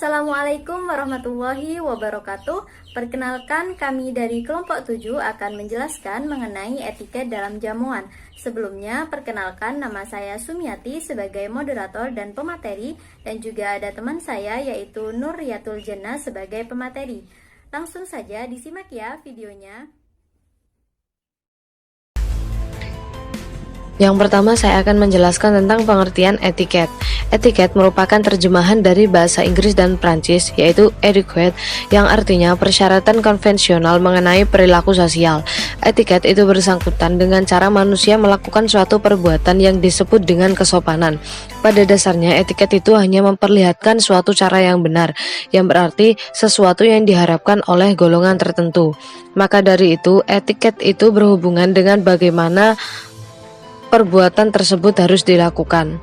Assalamualaikum warahmatullahi wabarakatuh. Perkenalkan, kami dari kelompok 7 akan menjelaskan mengenai etiket dalam jamuan. Sebelumnya, perkenalkan, nama saya Sumiati sebagai moderator dan pemateri, dan juga ada teman saya yaitu Nurriyatul Jannah sebagai pemateri. Langsung saja disimak ya videonya. Yang pertama, saya akan menjelaskan tentang pengertian etiket. Etiket merupakan terjemahan dari bahasa Inggris dan Prancis, yaitu etiquette, yang artinya persyaratan konvensional mengenai perilaku sosial. Etiket itu bersangkutan dengan cara manusia melakukan suatu perbuatan yang disebut dengan kesopanan. Pada dasarnya, etiket itu hanya memperlihatkan suatu cara yang benar, yang berarti sesuatu yang diharapkan oleh golongan tertentu. Maka dari itu, etiket itu berhubungan dengan bagaimana perbuatan tersebut harus dilakukan.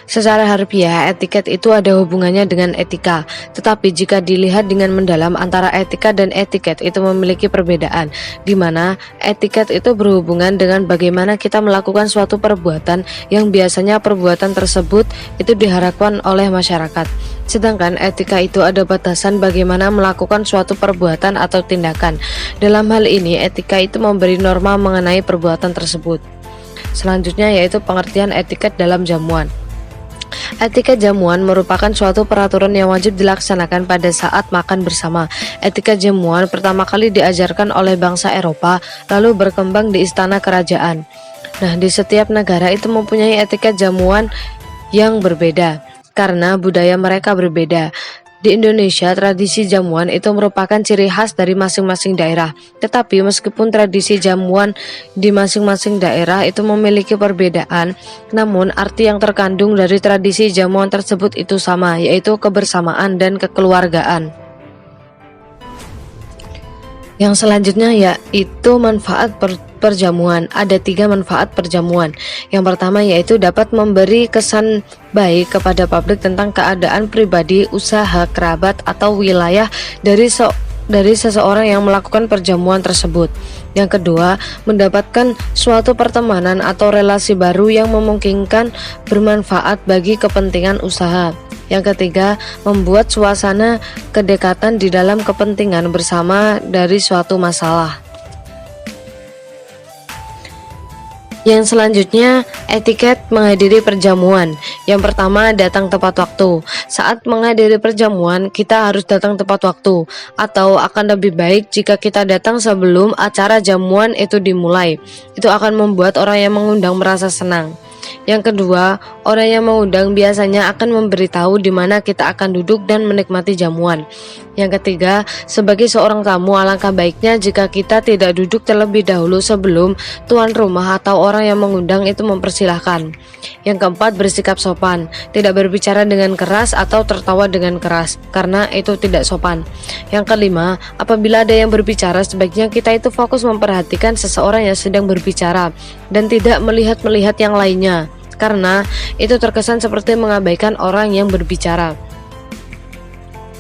Secara harfiah, etiket itu ada hubungannya dengan etika, tetapi jika dilihat dengan mendalam antara etika dan etiket itu memiliki perbedaan, di mana etiket itu berhubungan dengan bagaimana kita melakukan suatu perbuatan yang biasanya perbuatan tersebut itu diharapkan oleh masyarakat. Sedangkan etika itu ada batasan bagaimana melakukan suatu perbuatan atau tindakan. Dalam hal ini, etika itu memberi norma mengenai perbuatan tersebut. Selanjutnya yaitu pengertian etiket dalam jamuan. Etika jamuan merupakan suatu peraturan yang wajib dilaksanakan pada saat makan bersama. Etika jamuan pertama kali diajarkan oleh bangsa Eropa, lalu berkembang di istana kerajaan. Nah, di setiap negara itu mempunyai etika jamuan yang berbeda, karena budaya mereka berbeda. Di Indonesia, tradisi jamuan itu merupakan ciri khas dari masing-masing daerah. Tetapi meskipun tradisi jamuan di masing-masing daerah itu memiliki perbedaan, namun arti yang terkandung dari tradisi jamuan tersebut itu sama, yaitu kebersamaan dan kekeluargaan. Yang selanjutnya yaitu manfaat perjamuan. Ada 3 manfaat perjamuan. Yang pertama yaitu dapat memberi kesan baik kepada publik tentang keadaan pribadi, usaha, kerabat, atau wilayah dari seseorang yang melakukan perjamuan tersebut. Yang kedua, mendapatkan suatu pertemanan atau relasi baru yang memungkinkan bermanfaat bagi kepentingan usaha. Yang ketiga, membuat suasana kedekatan di dalam kepentingan bersama dari suatu masalah. Yang selanjutnya, etiket menghadiri perjamuan. Yang pertama, datang tepat waktu. Saat menghadiri perjamuan, kita harus datang tepat waktu, atau akan lebih baik jika kita datang sebelum acara jamuan itu dimulai. Itu akan membuat orang yang mengundang merasa senang. Yang kedua, orang yang mengundang biasanya akan memberitahu di mana kita akan duduk dan menikmati jamuan. Yang ketiga, sebagai seorang tamu alangkah baiknya jika kita tidak duduk terlebih dahulu sebelum tuan rumah atau orang yang mengundang itu mempersilahkan. Yang keempat, bersikap sopan, tidak berbicara dengan keras atau tertawa dengan keras, karena itu tidak sopan. Yang kelima, apabila ada yang berbicara, sebaiknya kita itu fokus memperhatikan seseorang yang sedang berbicara dan tidak melihat-melihat yang lainnya, karena itu terkesan seperti mengabaikan orang yang berbicara.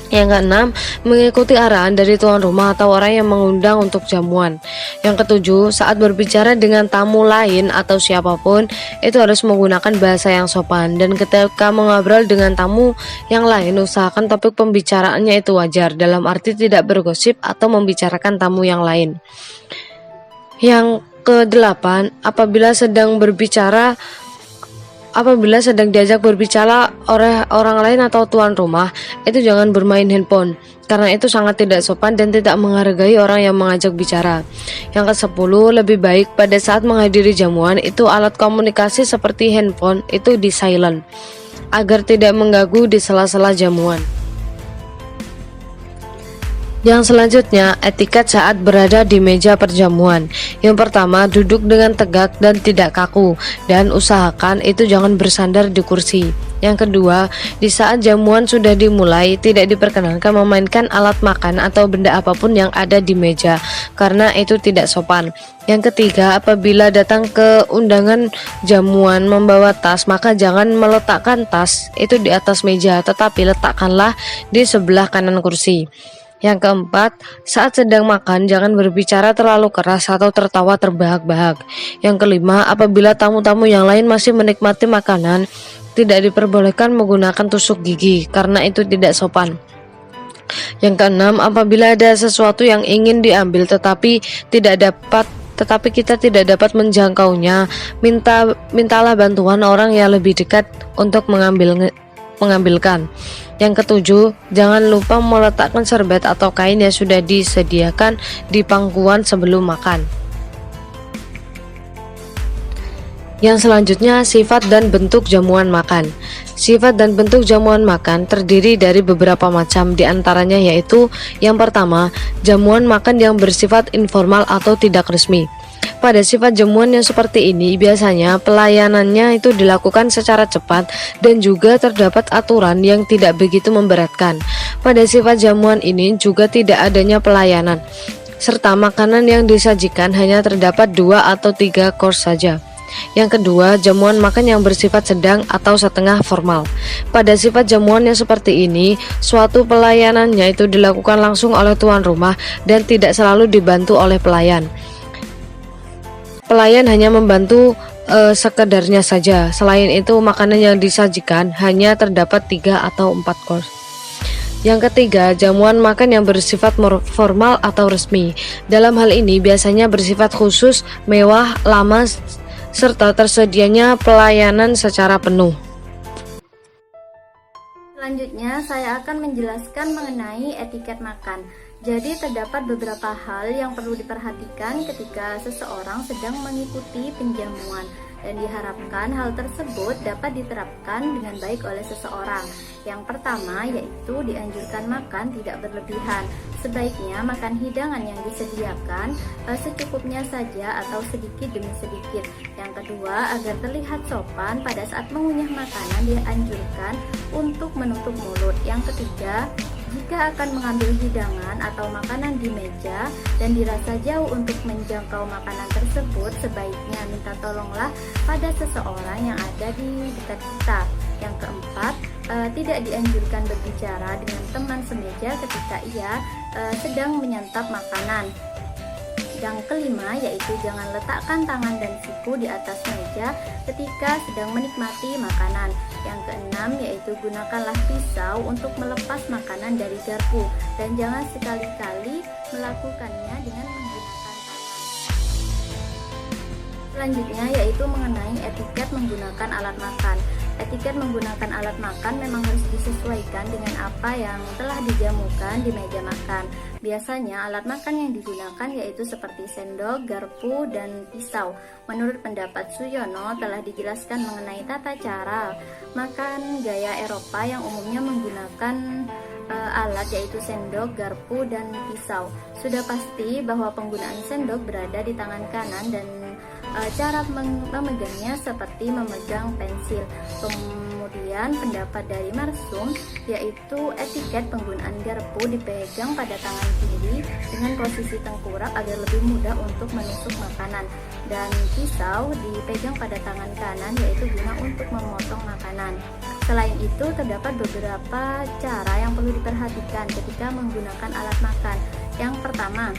Yang keenam, mengikuti arahan dari tuan rumah atau orang yang mengundang untuk jamuan. Yang ketujuh, saat berbicara dengan tamu lain atau siapapun, itu harus menggunakan bahasa yang sopan, dan ketika mengobrol dengan tamu yang lain, usahakan topik pembicaraannya itu wajar, dalam arti tidak bergosip atau membicarakan tamu yang lain. Yang kedelapan, apabila sedang diajak berbicara oleh orang lain atau tuan rumah, itu jangan bermain handphone, karena itu sangat tidak sopan dan tidak menghargai orang yang mengajak bicara. Yang ke-10, lebih baik pada saat menghadiri jamuan itu alat komunikasi seperti handphone itu di silent, agar tidak mengganggu di sela-sela jamuan. Yang selanjutnya, etiket saat berada di meja perjamuan. Yang pertama, duduk dengan tegak dan tidak kaku, dan usahakan itu jangan bersandar di kursi. Yang kedua, di saat jamuan sudah dimulai, tidak diperkenankan memainkan alat makan atau benda apapun yang ada di meja, karena itu tidak sopan. Yang ketiga, apabila datang ke undangan jamuan membawa tas, maka jangan meletakkan tas itu di atas meja, tetapi letakkanlah di sebelah kanan kursi. Yang keempat, saat sedang makan jangan berbicara terlalu keras atau tertawa terbahak-bahak. Yang kelima, apabila tamu-tamu yang lain masih menikmati makanan, tidak diperbolehkan menggunakan tusuk gigi karena itu tidak sopan. Yang keenam, apabila ada sesuatu yang ingin diambil tetapi kita tidak dapat menjangkaunya, mintalah bantuan orang yang lebih dekat untuk mengambilkan. Yang ketujuh, jangan lupa meletakkan serbet atau kain yang sudah disediakan di pangkuan sebelum makan. Yang selanjutnya, sifat dan bentuk jamuan makan. Sifat dan bentuk jamuan makan terdiri dari beberapa macam, diantaranya yaitu: yang pertama, jamuan makan yang bersifat informal atau tidak resmi. Pada sifat jamuan yang seperti ini, biasanya pelayanannya itu dilakukan secara cepat dan juga terdapat aturan yang tidak begitu memberatkan. Pada sifat jamuan ini juga tidak adanya pelayanan, serta makanan yang disajikan hanya terdapat 2 atau 3 course saja. Yang kedua, jamuan makan yang bersifat sedang atau setengah formal. Pada sifat jamuan yang seperti ini, suatu pelayanannya itu dilakukan langsung oleh tuan rumah dan tidak selalu dibantu oleh pelayan. Pelayan hanya membantu sekedarnya saja. Selain itu, makanan yang disajikan hanya terdapat 3 atau 4 course. Yang ketiga, jamuan makan yang bersifat formal atau resmi. Dalam hal ini biasanya bersifat khusus, mewah, lama, serta tersedianya pelayanan secara penuh. Selanjutnya, saya akan menjelaskan mengenai etiket makan. Jadi, terdapat beberapa hal yang perlu diperhatikan ketika seseorang sedang mengikuti penjamuan, dan diharapkan hal tersebut dapat diterapkan dengan baik oleh seseorang. Yang pertama, yaitu dianjurkan makan tidak berlebihan. Sebaiknya makan hidangan yang disediakan secukupnya saja atau sedikit demi sedikit. Yang kedua, agar terlihat sopan pada saat mengunyah makanan, dianjurkan untuk menutup mulut. Yang ketiga, jika akan mengambil hidangan atau makanan di meja dan dirasa jauh untuk menjangkau makanan tersebut, sebaiknya minta tolonglah pada seseorang yang ada di dekat kita. Yang keempat, tidak dianjurkan berbicara dengan teman semeja ketika ia sedang menyantap makanan. Yang kelima, yaitu jangan letakkan tangan dan siku di atas meja ketika sedang menikmati makanan. Yang keenam, yaitu gunakanlah pisau untuk melepas makanan dari garpu, dan jangan sekali-kali melakukannya dengan menggunakan tangan. Selanjutnya, yaitu mengenai etiket menggunakan alat makan. Etiket menggunakan alat makan memang harus disesuaikan dengan apa yang telah dijamukan di meja makan. Biasanya alat makan yang digunakan yaitu seperti sendok, garpu, dan pisau. Menurut pendapat Suyono, telah dijelaskan mengenai tata cara makan gaya Eropa yang umumnya menggunakan alat yaitu sendok, garpu, dan pisau. Sudah pasti bahwa penggunaan sendok berada di tangan kanan dan cara memegangnya seperti memegang pensil. Kemudian pendapat dari Marsum yaitu etiket penggunaan garpu dipegang pada tangan kiri dengan posisi tengkorak agar lebih mudah untuk menusuk makanan, dan pisau dipegang pada tangan kanan yaitu guna untuk memotong makanan. Selain itu, terdapat beberapa cara yang perlu diperhatikan ketika menggunakan alat makan. Yang pertama,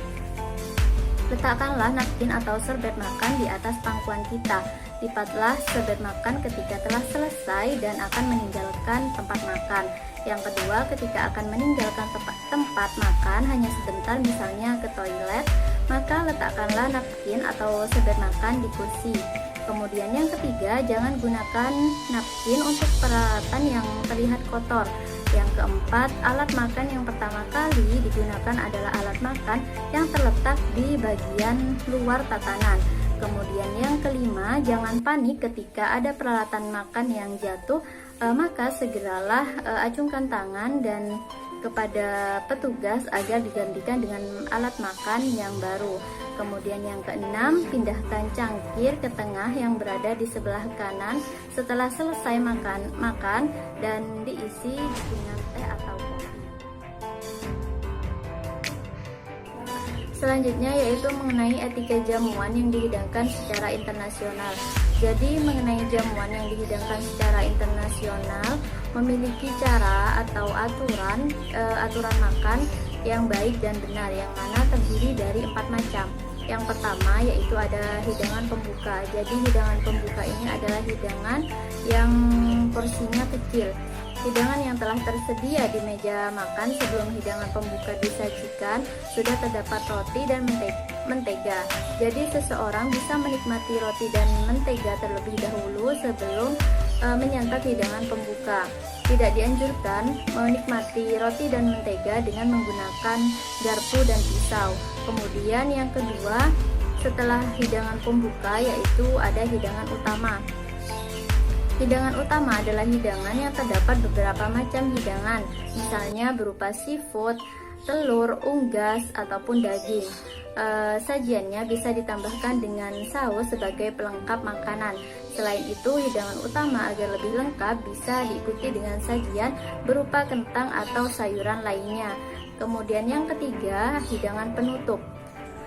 letakkanlah napkin atau serbet makan di atas pangkuan kita. Lipatlah serbet makan ketika telah selesai dan akan meninggalkan tempat makan. Yang kedua, ketika akan meninggalkan tempat makan hanya sebentar, misalnya ke toilet, maka letakkanlah napkin atau serbet makan di kursi. Kemudian yang ketiga, jangan gunakan napkin untuk peralatan yang terlihat kotor. Yang keempat, alat makan yang pertama kali digunakan adalah alat makan yang terletak di bagian luar tatanan. Kemudian yang kelima, jangan panik ketika ada peralatan makan yang jatuh, maka segeralah acungkan tangan dan kepada petugas agar digantikan dengan alat makan yang baru. Kemudian yang keenam, pindahkan cangkir ke tengah yang berada di sebelah kanan setelah selesai makan dan diisi dengan teh atau kopi. Selanjutnya yaitu mengenai etika jamuan yang dihidangkan secara internasional. Jadi mengenai jamuan yang dihidangkan secara internasional memiliki cara atau aturan makan yang baik dan benar, yang mana terdiri dari 4 macam. Yang pertama yaitu ada hidangan pembuka. Jadi hidangan pembuka ini adalah hidangan yang porsinya kecil. Hidangan yang telah tersedia di meja makan sebelum hidangan pembuka disajikan sudah terdapat roti dan mentega. Jadi seseorang bisa menikmati roti dan mentega terlebih dahulu sebelum menyantap hidangan pembuka. Tidak dianjurkan menikmati roti dan mentega dengan menggunakan garpu dan pisau. Kemudian yang kedua, setelah hidangan pembuka yaitu ada hidangan utama. Hidangan utama adalah hidangan yang terdapat beberapa macam hidangan, misalnya berupa seafood, telur, unggas, ataupun daging. Sajiannya bisa ditambahkan dengan saus sebagai pelengkap makanan. Selain itu, hidangan utama agar lebih lengkap bisa diikuti dengan sajian berupa kentang atau sayuran lainnya. Kemudian yang ketiga, hidangan penutup.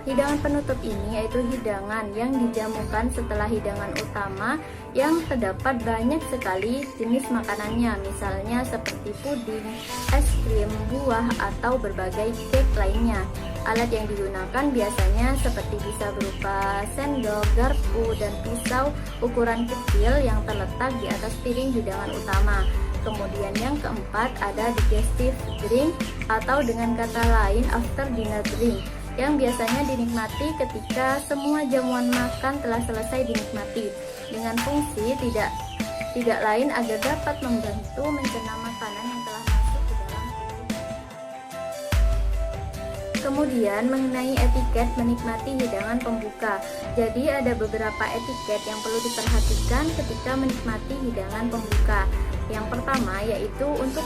Hidangan penutup ini yaitu hidangan yang dijamukan setelah hidangan utama yang terdapat banyak sekali jenis makanannya, misalnya seperti puding, es krim, buah, atau berbagai cake lainnya. Alat yang digunakan biasanya seperti bisa berupa sendok, garpu, dan pisau ukuran kecil yang terletak di atas piring hidangan utama. Kemudian yang keempat ada digestive drink atau dengan kata lain after dinner drink, yang biasanya dinikmati ketika semua jamuan makan telah selesai dinikmati, dengan fungsi tidak lain agar dapat membantu mencerna makanan yang telah masuk ke dalam tubuh. Kemudian mengenai etiket menikmati hidangan pembuka. Jadi ada beberapa etiket yang perlu diperhatikan ketika menikmati hidangan pembuka. Yang pertama yaitu untuk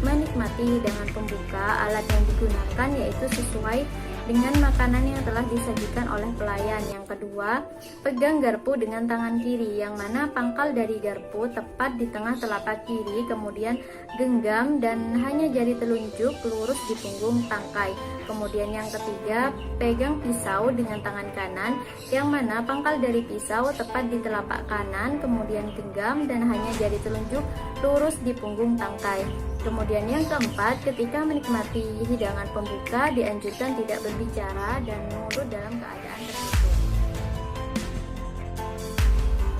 menikmati hidangan pembuka, alat yang digunakan yaitu sesuai dengan makanan yang telah disajikan oleh pelayan. Yang kedua, pegang garpu dengan tangan kiri, yang mana pangkal dari garpu tepat di tengah telapak kiri, kemudian genggam dan hanya jari telunjuk lurus di punggung tangkai. Kemudian yang ketiga, pegang pisau dengan tangan kanan, yang mana pangkal dari pisau tepat di telapak kanan, kemudian genggam dan hanya jari telunjuk lurus di punggung tangkai. Kemudian yang keempat, ketika menikmati hidangan pembuka dianjurkan tidak berbicara dan mulut dalam keadaan tertutup.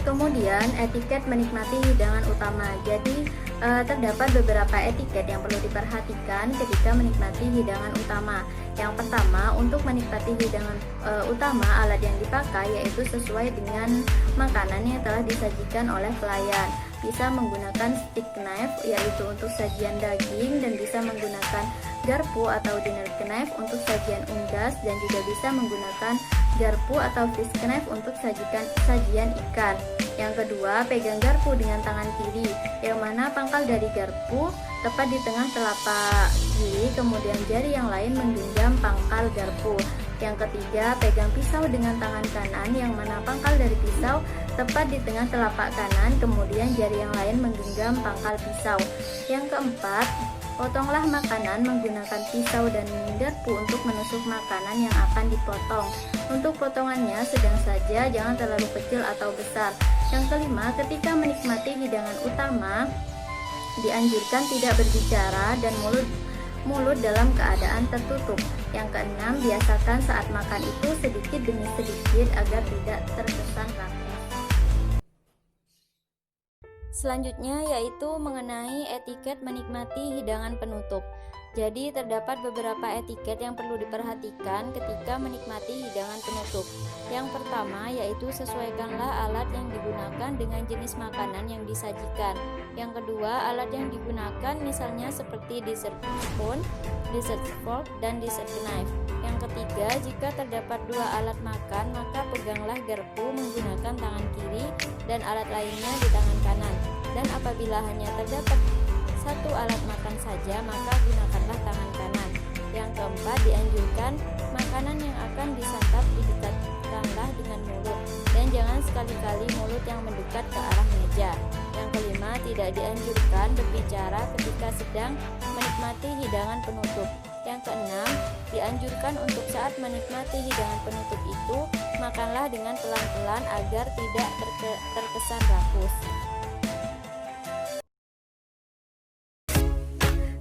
Kemudian etiket menikmati hidangan utama. Jadi terdapat beberapa etiket yang perlu diperhatikan ketika menikmati hidangan utama. Yang pertama, untuk menikmati hidangan utama, alat yang dipakai yaitu sesuai dengan makanan yang telah disajikan oleh pelayan. Bisa menggunakan stick knife yaitu untuk sajian daging, dan bisa menggunakan garpu atau dinner knife untuk sajian unggas, dan juga bisa menggunakan garpu atau fish knife untuk sajian ikan. Yang kedua, pegang garpu dengan tangan kiri, yang mana pangkal dari garpu tepat di tengah telapak kiri, kemudian jari yang lain menggenggam pangkal garpu. Yang ketiga, pegang pisau dengan tangan kanan, yang mana pangkal dari pisau tepat di tengah telapak kanan, kemudian jari yang lain menggenggam pangkal pisau. Yang keempat, potonglah makanan menggunakan pisau dan garpu untuk menusuk makanan yang akan dipotong. Untuk potongannya sedang saja, jangan terlalu kecil atau besar. Yang kelima, ketika menikmati hidangan utama, dianjurkan tidak berbicara dan mulut dalam keadaan tertutup. Yang keenam, biasakan saat makan itu sedikit demi sedikit agar tidak terkesan rakus. Selanjutnya yaitu mengenai etiket menikmati hidangan penutup. Jadi terdapat beberapa etiket yang perlu diperhatikan ketika menikmati hidangan penutup. Yang pertama yaitu sesuaikanlah alat yang digunakan dengan jenis makanan yang disajikan. Yang kedua, alat yang digunakan misalnya seperti dessert spoon, dessert fork, dan dessert knife. Yang ketiga, jika terdapat dua alat makan, maka peganglah garpu menggunakan tangan kiri dan alat lainnya di tangan kanan. Dan apabila hanya terdapat satu alat makan saja, maka gunakanlah tangan kanan. Yang keempat, dianjurkan makanan yang akan disantap didekatkanlah dengan mulut, dan jangan sekali-kali mulut yang mendekat ke arah meja. Yang kelima, tidak dianjurkan berbicara ketika sedang menikmati hidangan penutup. Yang keenam, dianjurkan untuk saat menikmati hidangan penutup itu, makanlah dengan pelan-pelan agar tidak terkesan rakus.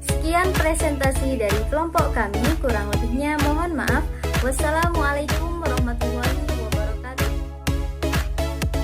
Sekian presentasi dari kelompok kami, kurang lebihnya mohon maaf. Wassalamualaikum warahmatullahi wabarakatuh. warahmatullahi